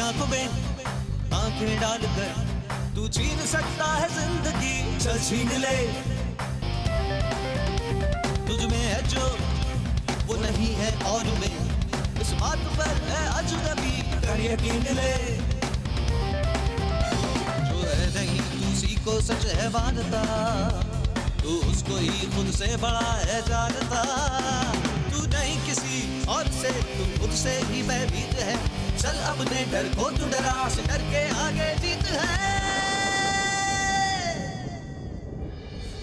आंखों में आंखें डालकर तू छीन सकता है जिंदगी, चल छीन ले। तुझ में है जो वो नहीं है और में, इस बात पर है अजनबी, कर यकीन ले। जो है नहीं तू उसी को सच है मानता, तू उसको ही खुद से बड़ा है जानता। तू नहीं किसी और से, तू खुद से ही भयभीत है। चल अपने डर को तू डरा से डर के आगे जीत है।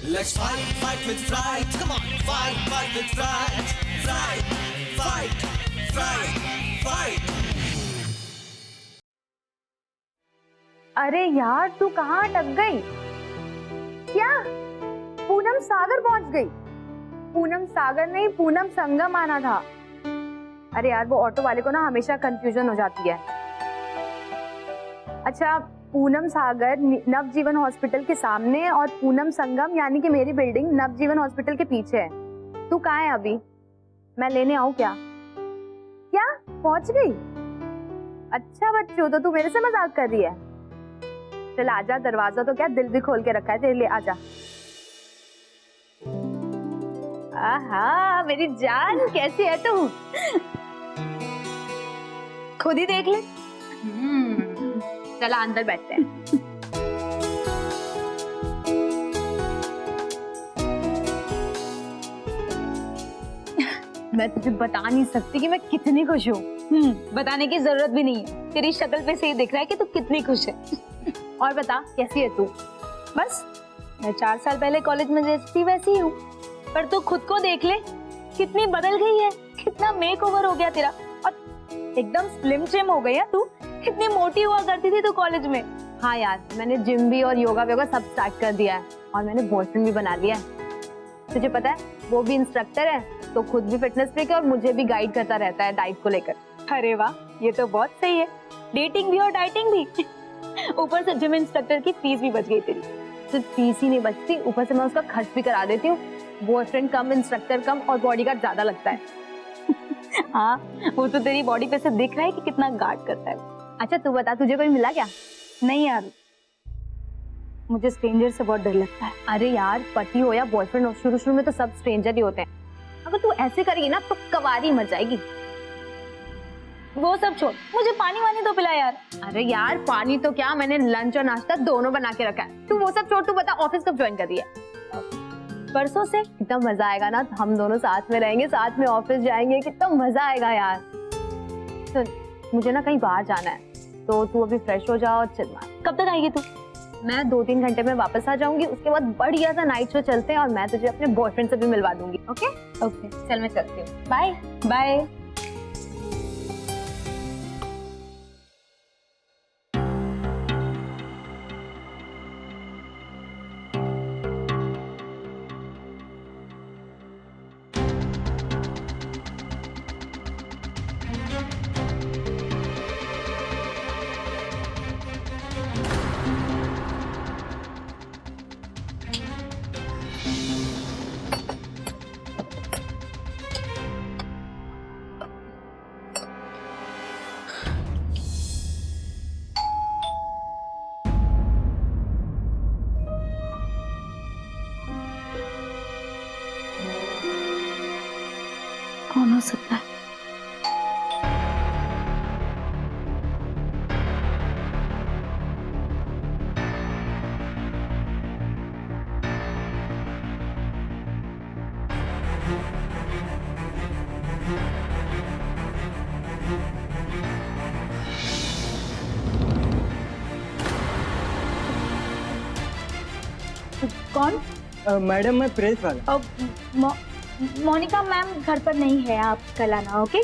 Let's fight, fight with fright. Come on, fight, fight with fright. Fright, fight, fright, fight. अरे यार तू कहाँ अटक गई? क्या पूनम सागर पहुंच गई? पूनम सागर नहीं, पूनम संगम आना था। अरे यार वो ऑटो वाले को ना हमेशा कंफ्यूजन हो जाती है। अच्छा, पूनम सागर नवजीवन हॉस्पिटल के सामने और पूनम संगम यानी कि मेरी बिल्डिंग नवजीवन हॉस्पिटल के पीछे है। तू कहाँ है अभी? मैं लेने आऊँ क्या? क्या पहुंच गई? अच्छा बच्चू, तो तू मेरे से मजाक कर रही है? चल आजा, दरवाजा तो क्या दिल भी खोल के रखा है तेरे लिए, आजा। आहा मेरी जान, कैसी है तू? खुद ही देख ले। चला अंदर बैठते हैं। मैं तुझे बता नहीं सकती कि मैं कितनी खुश हूँ। बताने की जरूरत भी नहीं है, तेरी शक्ल पे से ही दिख रहा है कि तू कितनी खुश है। और बता कैसी है तू? बस मैं 4 साल पहले कॉलेज में जैसी थी वैसी ही हूँ, पर तू खुद को देख ले, कितनी बदल गई है, कितना मेकओवर हो गया तेरा, और एकदम स्लिम ट्रिम हो गई है तू। कितनी मोटी हुआ करती थी तू कॉलेज में। हाँ यार, मैंने जिम भी और योगा वोगा सब स्टार्ट कर दिया है और मैंने बॉयफ्रेंड भी बना लिया है। तुझे पता है वो भी इंस्ट्रक्टर है, तो खुद भी फिटनेस फ्रीक है और मुझे भी गाइड करता रहता है डाइट को लेकर। अरे वाह, ये तो बहुत सही है, डेटिंग भी और डाइटिंग भी। ऊपर से जिम इंस्ट्रक्टर की फीस भी बच गई तेरी। सिर्फ फीस ही नहीं बचती, ऊपर से मैं उसका खर्च भी करा देती हूँ। बॉयफ्रेंड कम, इंस्ट्रक्टर कम और बॉडीगार्ड ज्यादा लगता है। हाँ, वो तो तेरी बॉडी पे से दिख रहा है कि कितना गार्ड करता है। अच्छा तू बता, तुझे कोई मिला क्या? नहीं यार, मुझे स्ट्रेंजर से बहुत डर लगता है। अरे यार, पति हो या बॉयफ्रेंड हो, शुरू शुरू में तो सब स्ट्रेंजर ही होते हैं। अगर तू ऐसे करेगी ना तो कवारी मच जाएगी। वो सब छोड़, मुझे पानी वानी तो पिला यार। अरे यार पानी तो क्या, मैंने लंच और नाश्ता दोनों बना के रखा है। तू वो सब छोड़, तू बता ऑफिस कब ज्वाइन कर रही है? परसों से। कितना मजा आएगा ना, हम दोनों साथ में रहेंगे, साथ में ऑफिस जाएंगे, कितना मजा आएगा यार। तो मुझे ना कहीं बाहर जाना है, तो तू अभी फ्रेश हो जाओ और चल मार। कब तक आएगी तू? मैं 2-3 घंटे में वापस आ जाऊंगी, उसके बाद बढ़िया सा नाइट शो चलते हैं और मैं तुझे अपने बॉयफ्रेंड से भी मिलवा दूंगी। ओके ओके, चल मैं चलती हूँ, बाय बाय। कौन हो सकता है? कौन? मैडम मैं प्रेस वाला। मोनिका मैम घर पर नहीं है, आप कल आना। ओके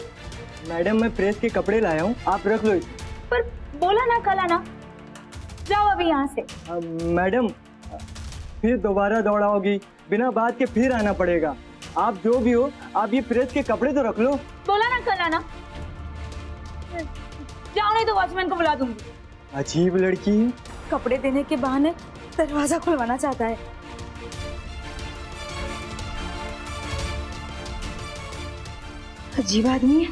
मैडम मैं प्रेस के कपड़े लाया हूँ, आप रख लो इसे। पर बोला ना कल आना, जाओ अभी यहाँ से। मैडम फिर दोबारा दौड़ाओगी, बिना बात के फिर आना पड़ेगा। आप जो भी हो, आप ये प्रेस के कपड़े तो रख लो। बोला ना कल आना, जाओ नहीं तो वॉचमैन को बुला दूंगी। अजीब लड़की है। कपड़े देने के बहाने दरवाजा खुलवाना चाहता है। अजीब आदमी है।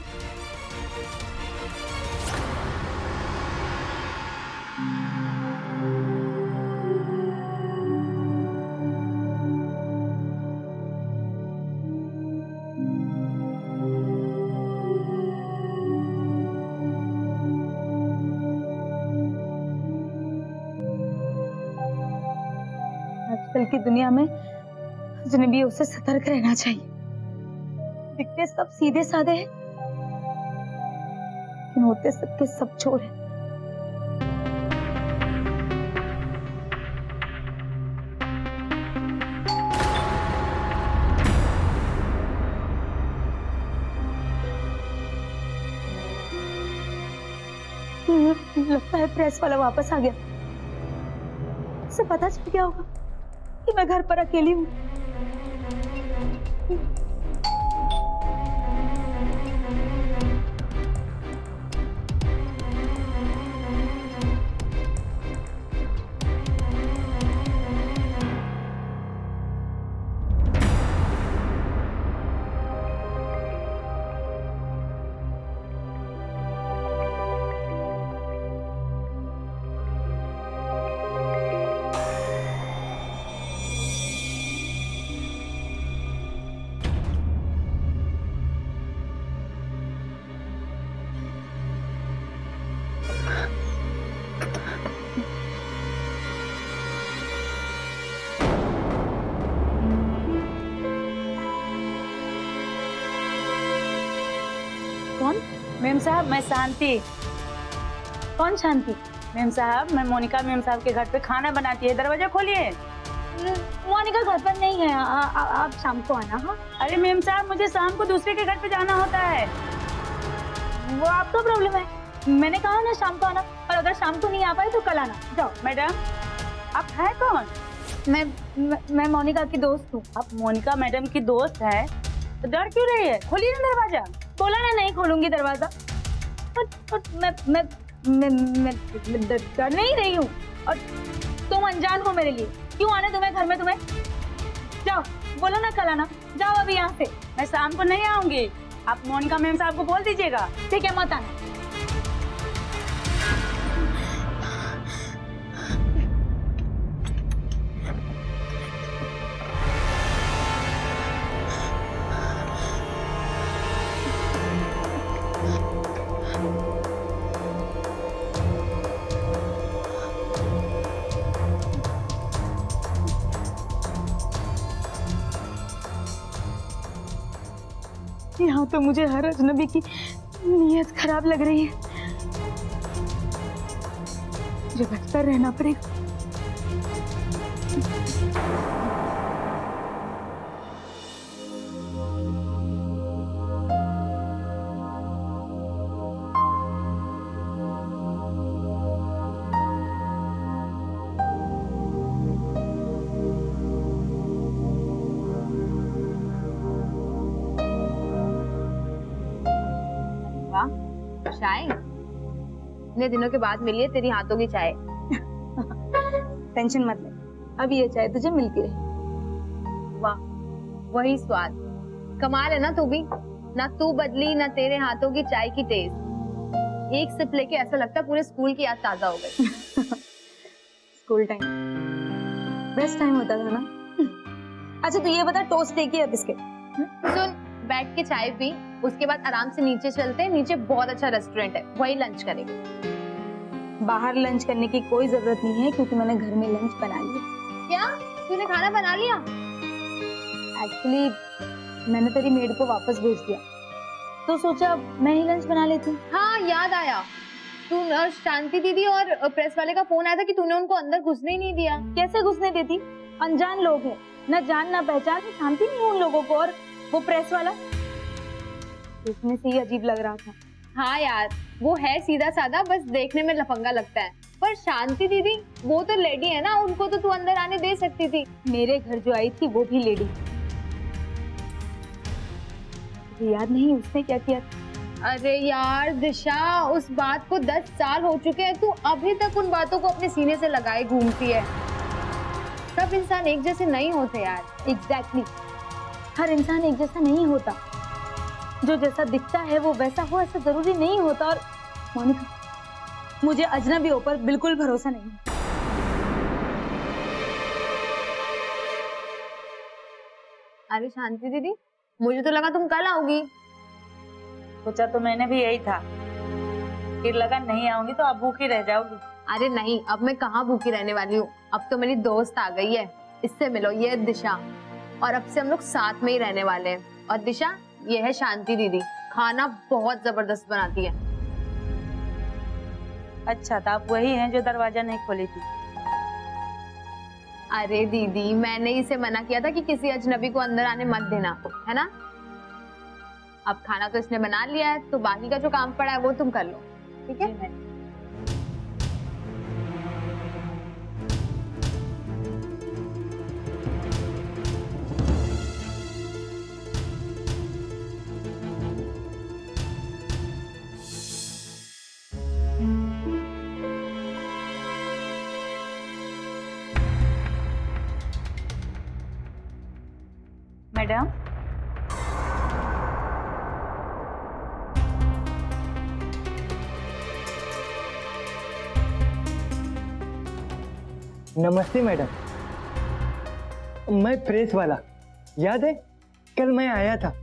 की दुनिया में अजनबियों से सतर्क रहना चाहिए। दिखते सब सीधे साधे हैं, लेकिन होते सबके सब चोर हैं। लगता है प्रेस वाला वापस आ गया। उसे पता चल गया होगा कि मैं घर पर अकेली हूँ। कौन? मैम साहब, मैं शांति। कौन शांति? मैम साहब, मैं मोनिका मैम साहब के घर पे खाना बनाती है, दरवाजा खोलिए। मोनिका घर पर नहीं है, आप शाम को आना। हाँ, अरे मैम साहब, मुझे शाम को दूसरे के घर पे जाना होता है। वो आपका प्रॉब्लम है, मैंने कहा ना शाम को आना, और अगर शाम को नहीं आ पाए तो कल आना। जाओ। मैडम, आप है कौन? मैं मोनिका की दोस्त हूँ। आप मोनिका मैडम की दोस्त है तो डर क्यों रही है? खोलिए ना दरवाजा। बोला ना नहीं खोलूंगी दरवाजा। और मैं डर नहीं रही हूँ, और तुम अनजान हो मेरे लिए, क्यों आने तुम्हें घर में? तुम्हें जाओ, बोलो ना कल आना। जाओ अभी यहाँ से। मैं शाम को नहीं आऊंगी, आप मोनिका मैम साहब को बोल दीजिएगा। ठीक है, मत आना। यहाँ तो मुझे हर अजनबी की नीयत खराब लग रही है। मुझे बचकर रहना पड़ेगा। चाय इतने दिनों के बाद मिली है तेरी हाथों की चाय। टेंशन मत ले, अब ये चाय तुझे मिलती रहे। वाह, वही स्वाद। कमाल है ना तू भी, ना तू बदली ना तेरे हाथों की चाय की टेस्ट। एक सिप लेके ऐसा लगता है पूरे स्कूल की याद ताजा हो गई। स्कूल टाइम बेस्ट टाइम होता था ना। अच्छा तू ये बता, टोस्ट है कि बिस्किट? सुन, बैठ के चाय पी, उसके बाद आराम से नीचे चलते हैं। नीचे बहुत अच्छा रेस्टोरेंट है, वही लंच करेंगे। बाहर लंच करने की कोई जरूरत नहीं है, क्योंकि मैंने घर में लंच बना लिया। क्या तूने खाना बना लिया? एक्चुअली मैंने तेरी मेड को वापस भेज दिया, तो सोचा मैं ही लंच बना लेती हूँ। हाँ याद आया, तू शांति दीदी और प्रेस वाले का फोन आया था कि तूने उनको अंदर घुसने ही नहीं दिया। कैसे घुसने देती? अनजान लोग हैं, न जान न पहचान, शांति नहीं उन लोगों को। और वो प्रेस वाला देखने से ही अजीब लग रहा था। हाँ यार, वो है सीधा साधा, बस देखने में लफंगा लगता है। पर शांति दीदी वो तो लेडी है ना, उनको तो तू अंदर आने दे सकती थी। मेरे घर जो आई थी वो भी लेडी। याद नहीं उसने क्या किया था? अरे यार दिशा, उस बात को 10 साल हो चुके हैं, तू अभी तक उन बातों को अपने सीने से लगाए घूमती है। सब इंसान एक जैसे नहीं होते यार। एग्जैक्टली, हर इंसान एक जैसा नहीं होता। जो जैसा दिखता है वो वैसा हो, ऐसा जरूरी नहीं होता। और मोनिका, मुझे अजनबियों पर बिल्कुल भरोसा नहीं है। अरे शांति दीदी, मुझे तो लगा तुम कल आओगी। सोचा तो मैंने भी यही था, फिर लगा नहीं आऊंगी तो अब भूखी रह जाओगी। अरे नहीं, अब मैं कहाँ भूखी रहने वाली हूँ, अब तो मेरी दोस्त आ गई है। इससे मिलो, ये है दिशा, और अब से हम लोग साथ में ही रहने वाले हैं। और दिशा, ये है शांति दीदी, खाना बहुत जबरदस्त बनाती है। अच्छा, तो आप वही हैं जो दरवाजा नहीं खोली थी? अरे दीदी, मैंने इसे मना किया था कि किसी अजनबी को अंदर आने मत देना, है ना? अब खाना तो इसने बना लिया है, तो बाकी का जो काम पड़ा है वो तुम कर लो, ठीक है? मैडम, नमस्ते मैडम, मैं प्रेस वाला, याद है कल मैं आया था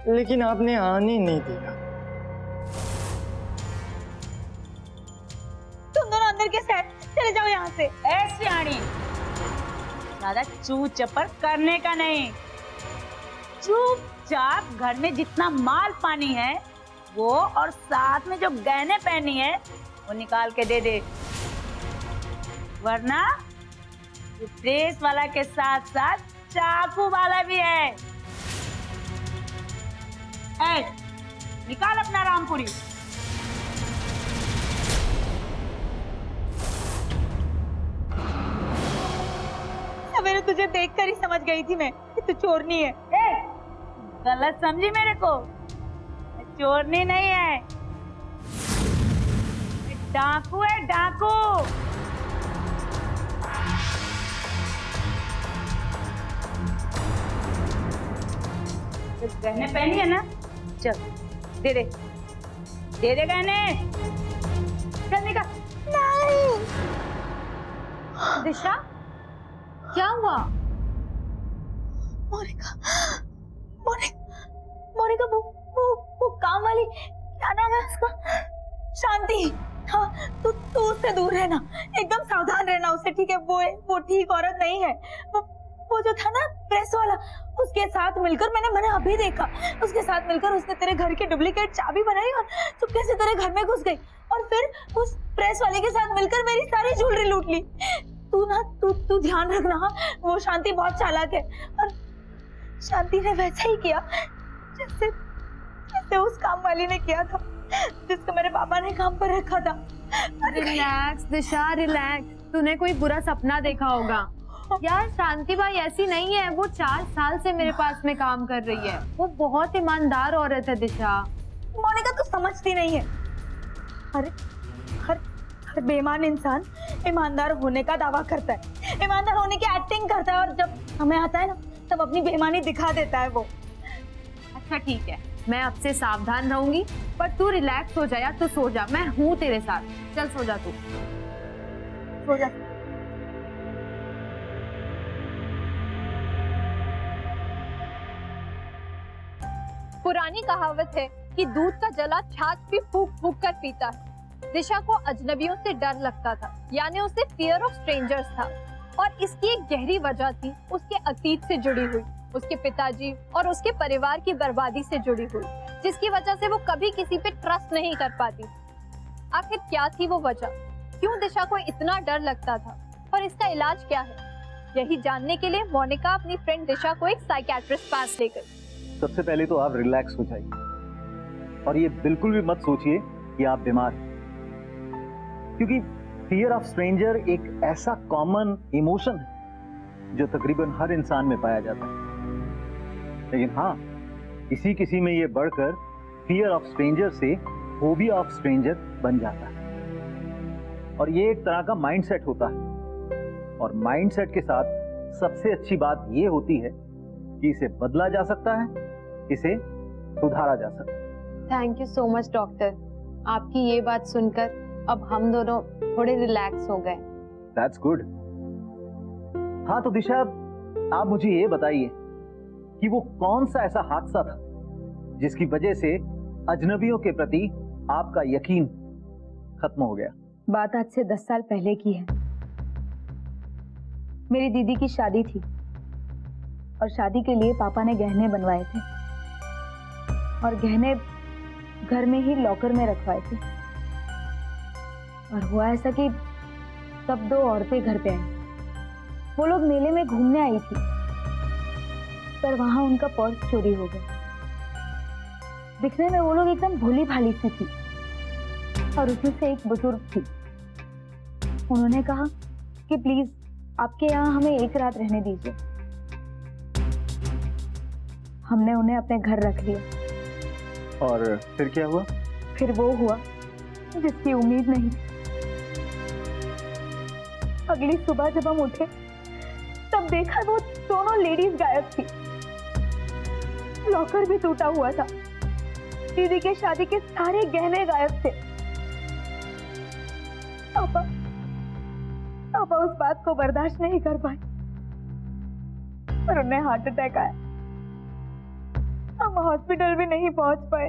लेकिन आपने आने नहीं दिया। तुम दोनों अंदर कैसे आए? चले जाओ यहाँ से। ऐसी आनी ज्यादा चू चपर करने का नहीं, चुपचाप घर में जितना माल पानी है वो और साथ में जो गहने पहनी है वो निकाल के दे दे, वरना ये प्रेस वाला के साथ साथ चाकू वाला भी है। ए, निकाल अपना रामपुरी। सवेरे तुझे देखकर ही समझ गई थी मैं कि तू चोरनी है। ए, गलत समझी मेरे को, चोरनी नहीं है, डाकू है, डाकू। तो गहने पहनी है ना, चल दे दे, दे दे गहने, चल निकल। नहीं। दिशा, क्या हुआ? मोनिका, मोनिका, वो काम वाली, क्या नाम है उसका? शांति। हाँ, तू उससे दूर रहना, एकदम सावधान रहना उससे, ठीक है? वो ठीक औरत नहीं है। वो जो था ना प्रेस वाला, उसके साथ मिलकर मैंने अभी देखा, उसके साथ मिलकर उसने तेरे घर की डुप्लीकेट चाबी बनाई और चुपके से तेरे घर में घुस गई और फिर उस प्रेस वाले के साथ मिलकर मेरी सारी ज्वेलरी लूट ली। तू ध्यान रखना, वो शांति बहुत चालाक है और शांति ने वैसा ही किया जैसे उस काम वाली ने किया था जिसको मेरे पापा ने काम पर रखा था। रिलैक्स दिशा, रिलैक्स। तूने कोई बुरा सपना देखा होगा यार। शांति भाई ऐसी नहीं है, वो 4 साल से मेरे पास में काम कर रही है, वो बहुत ईमानदार औरत है दिशा। मोनिका, तू समझती नहीं है, हर बेईमान इंसान ईमानदार होने का दावा करता है, ईमानदार होने की एक्टिंग करता है और जब हमें आता है ना तब अपनी बेईमानी दिखा देता है वो। अच्छा ठीक है, मैं अब से सावधान रहूंगी, पर तू रिलैक्स हो जा यार, तू सो जा, मैं हूँ तेरे साथ। चल सो जा, तू सो जा। पुरानी कहावत है कि दूध का जला छाछ भी फूंक फूंक कर पीता है। दिशा को अजनबियों से डर लगता था, यानी उसे फियर ऑफ स्ट्रेंजर्स था, और इसकी एक गहरी वजह थी उसके अतीत से जुड़ी हुई, उसके पिताजी और उसके परिवार की बर्बादी से जुड़ी हुई, जिसकी वजह से वो कभी किसी पे ट्रस्ट नहीं कर पाती। आखिर क्या थी वो वजह, क्यों दिशा को इतना डर लगता था और इसका इलाज क्या है? यही जानने के लिए मोनिका अपनी फ्रेंड दिशा को एक साइकियाट्रिस्ट पास ले गई। सबसे पहले तो आप रिलैक्स हो जाइए और ये बिल्कुल भी मत सोचिए कि आप बीमार हैं, क्योंकि फियर ऑफ स्ट्रेंजर एक ऐसा कॉमन इमोशन है जो तकरीबन हर इंसान में पाया जाता है। लेकिन हाँ, किसी में ये बढ़कर फियर ऑफ स्ट्रेंजर से फोबिया ऑफ स्ट्रेंजर बन जाता है, और ये एक तरह का माइंडसेट होता है। और माइंडसेट के साथ सबसे अच्छी बात ये होती है कि इसे बदला जा सकता है, इसे सुधारा जा सकता है। Thank you so much doctor, आपकी ये बात सुनकर अब हम दोनों थोड़े रिलैक्स हो गए। That's good. हाँ तो दिशा, आप मुझे ये बताइए कि वो कौन सा ऐसा हादसा था जिसकी वजह से अजनबियों के प्रति आपका यकीन खत्म हो गया? बात आज से 10 साल पहले की है। मेरी दीदी की शादी थी और शादी के लिए पापा ने गहने बनवाए थे और गहने घर में ही लॉकर में रखवाए थे। और हुआ ऐसा कि तब दो औरतें घर पे आई। वो लोग मेले में घूमने आई थी, पर वहां उनका पर्स चोरी हो गया। दिखने में वो लोग एकदम भोली भाली सी थी और उसमें से एक बुजुर्ग थी। उन्होंने कहा कि प्लीज आपके यहाँ हमें एक रात रहने दीजिए। हमने उन्हें अपने घर रख लिया। और फिर क्या हुआ? फिर वो हुआ जिसकी उम्मीद नहीं थी। अगली सुबह जब हम उठे तब देखा वो दोनों लेडीज गायब थी। लॉकर भी टूटा हुआ था। दीदी के शादी के सारे गहने गायब थे। पापा उस बात को बर्दाश्त नहीं कर पाए और उन्हें हार्ट अटैक आया। हम हॉस्पिटल भी नहीं पहुंच पाए।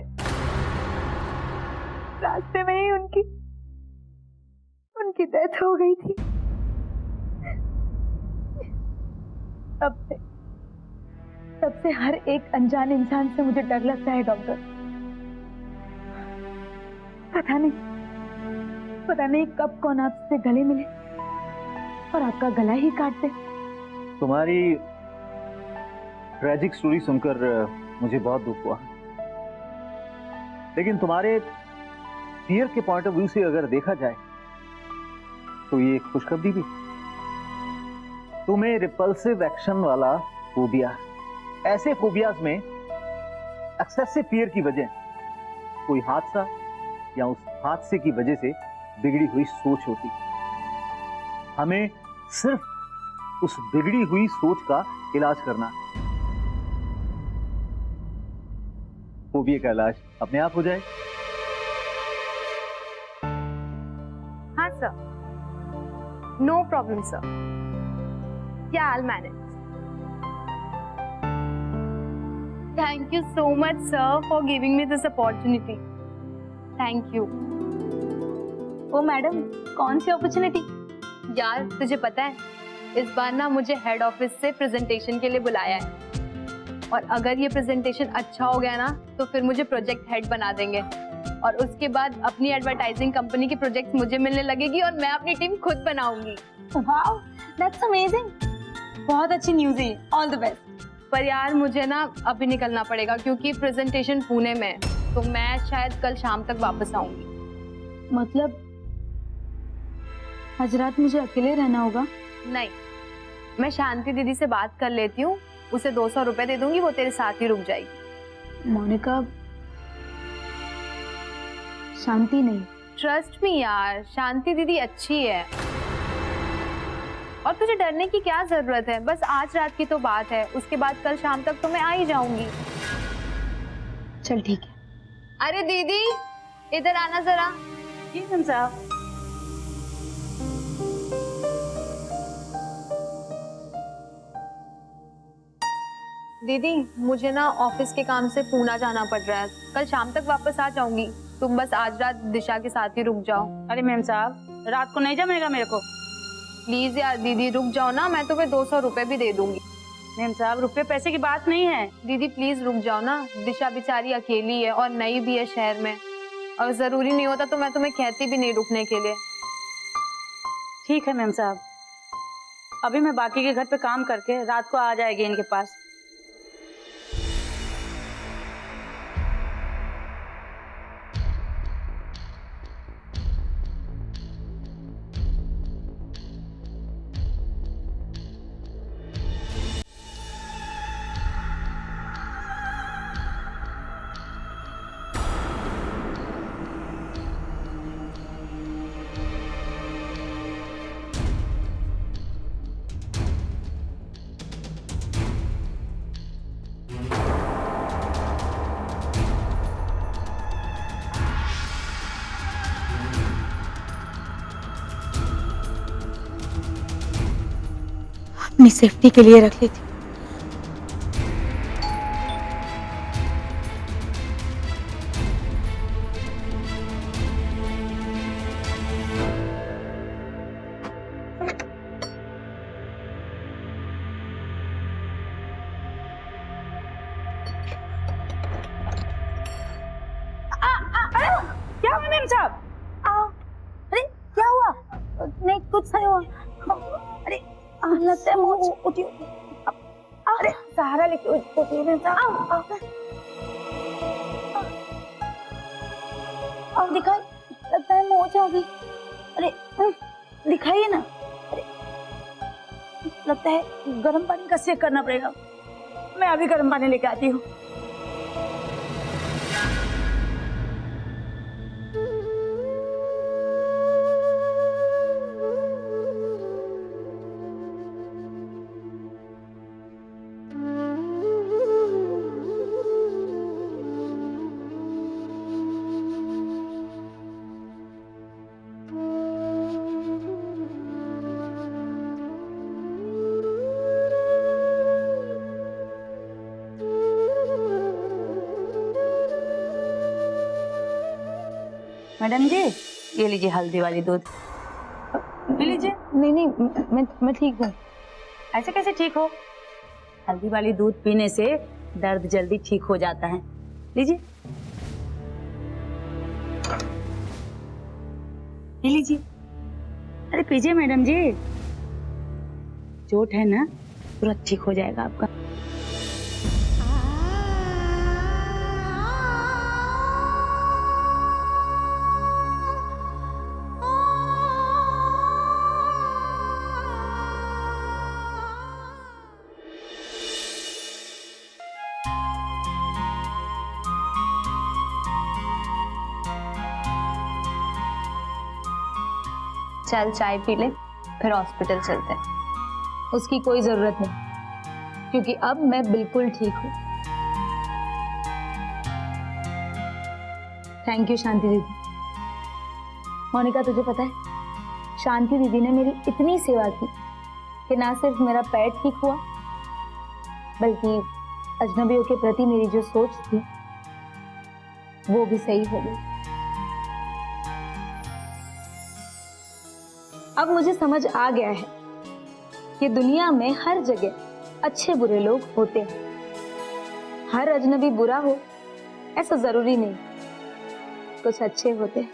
रास्ते में ही उनकी डेथ हो गई थी। तब से हर एक अनजान इंसान से मुझे डर लगता है डॉक्टर। पता नहीं कब कौन आपसे गले मिले और आपका गला ही काट दे। तुम्हारी ट्रेजिक स्टोरी सुनकर मुझे बहुत दुख हुआ, लेकिन तुम्हारे फियर के पॉइंट ऑफ व्यू से अगर देखा जाए तो ये एक खुशखबरी भी। तुम्हें रिपल्सिव एक्शन वाला फोबिया। ऐसे फोबियाज में एक्सेसिव फियर की वजह कोई हादसा या उस हादसे की वजह से बिगड़ी हुई सोच होती। हमें सिर्फ उस बिगड़ी हुई सोच का इलाज करना। फोबिया का इलाज अपने आप हो जाए। हाँ sir, no problem sir. Yeah I will manage. Thank you so much sir for giving me this opportunity. Thank you. Oh madam, कौन सी अपॉर्चुनिटी? यार तुझे पता है, इस बार ना मुझे हेड ऑफिस से प्रेजेंटेशन के लिए बुलाया है और अगर ये प्रेजेंटेशन अच्छा हो गया ना तो फिर मुझे प्रोजेक्ट हेड बना देंगे और उसके बाद अपनी एडवर्टाइजिंग कंपनी की प्रोजेक्ट मुझे मिलने लगेगी और मैं अपनी टीम खुद बनाऊंगी। Wow, that's amazing. बहुत अच्छी न्यूज़ है, ऑल द बेस्ट। पर यार मुझे ना अभी निकलना पड़ेगा क्योंकि प्रेजेंटेशन पुणे में है, तो मैं शायद कल शाम तक वापस आऊंगी। मतलब आज रात मुझे अकेले रहना होगा? नहीं, मैं शांति दीदी से बात कर लेती हूँ, उसे 200 रुपए दे दूंगी, वो तेरे साथ ही रुक जाएगी। मोनिका, शांति नहीं। ट्रस्ट मी यार, शांति दीदी अच्छी है और तुझे डरने की क्या जरूरत है। बस आज रात की तो बात है, उसके बाद कल शाम तक तो मैं आ ही जाऊंगी। चल ठीक है। अरे दीदी इधर आना जरा। जी मैम साहब। दीदी मुझे ना ऑफिस के काम से पूना जाना पड़ रहा है, कल शाम तक वापस आ जाऊंगी। तुम बस आज रात दिशा के साथ ही रुक जाओ। अरे मैम साहब, रात को नहीं जमेगा मेरे को। प्लीज यार दीदी रुक जाओ ना, मैं तुम्हें 200 रुपए भी दे दूंगी। मैम साहब, रुपए पैसे की बात नहीं है। दीदी प्लीज रुक जाओ ना, दिशा बेचारी अकेली है और नई भी है शहर में, और जरूरी नहीं होता तो मैं तुम्हें कहती भी नहीं रुकने के लिए। ठीक है मैम साहब, अभी मैं बाकी के घर पे काम करके रात को आ जाएगी इनके पास। अपनी सेफ्टी के लिए रख लेती हूँ। मेम साहब। अरे क्या हुआ? नहीं कुछ नहीं हुआ। अरे लगता है मुझे उठी। अरे सहारा लेके उठी मेम साहब। दिखाई, लगता है मोच आ गई। अरे दिखाइए ना। अरे लगता है गर्म पानी का सेक करना पड़ेगा। मैं अभी गर्म पानी लेके आती हूँ। मैडम जी ये लीजिए हल्दी वाली दूध पी लीजिए। नहीं मैं ठीक हूँ। ऐसे कैसे ठीक हो? हल्दी वाली दूध पीने से दर्द जल्दी ठीक हो जाता है। लीजिए पी लीजिए। अरे पीजिए मैडम जी, चोट है ना, तुरंत ठीक हो जाएगा आपका। चल चाय पी ले, फिर हॉस्पिटल चलते हैं। उसकी कोई जरूरत नहीं, क्योंकि अब मैं बिल्कुल ठीक हूँ। थैंक यू शांति दीदी। मोनिका तुझे पता है, शांति दीदी ने मेरी इतनी सेवा की कि ना सिर्फ मेरा पैर ठीक हुआ, बल्कि अजनबियों के प्रति मेरी जो सोच थी वो भी सही हो गई। अब मुझे समझ आ गया है कि दुनिया में हर जगह अच्छे बुरे लोग होते हैं। हर अजनबी बुरा हो ऐसा जरूरी नहीं। कुछ अच्छे होते हैं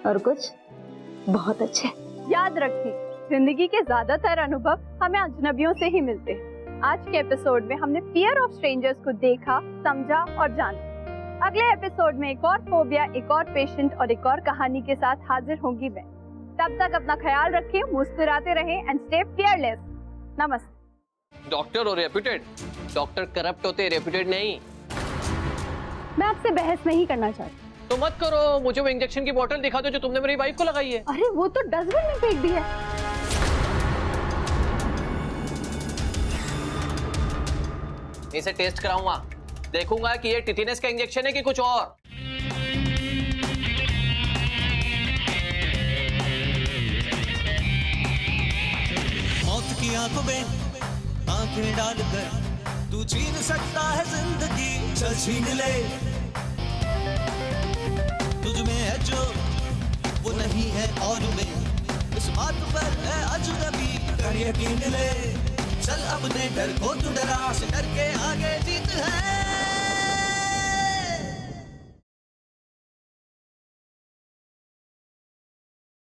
और कुछ बहुत अच्छे। याद रखिए, जिंदगी के ज्यादातर अनुभव हमें अजनबियों से ही मिलते हैं। आज के एपिसोड में हमने फियर ऑफ स्ट्रेंजर्स को देखा, समझा और जाना। अगले एपिसोड में एक और फोबिया, एक और पेशेंट और एक और कहानी के साथ हाजिर होंगी मैं। तब तक अपना ख्याल रखें, मुस्कुराते रहें एंड स्टे फियरलेस। नमस्ते। डॉक्टर और रेप्यूटेड, डॉक्टर करप्ट होते, रेप्यूटेड नहीं। मैं आपसे बहस नहीं करना चाहती। तो मत करो, मुझे वो इंजेक्शन की बोतल दिखा दो जो तुमने मेरी वाइफ को लगाई है। अरे वो तो डस्टबिन में फेंक दी है। इसे टेस्ट कराऊंगा, देखूंगा कि ये टिटिनस का इंजेक्शन है कि कुछ और। मौत की आंखों में आंखें डालकर तू छीन सकता है जिंदगी, चल छीन ले। तुझ में है जो वो नहीं है और में, इस बात पर है अजनबी, कर यकीन ले। चल अपने डर को तू डरा से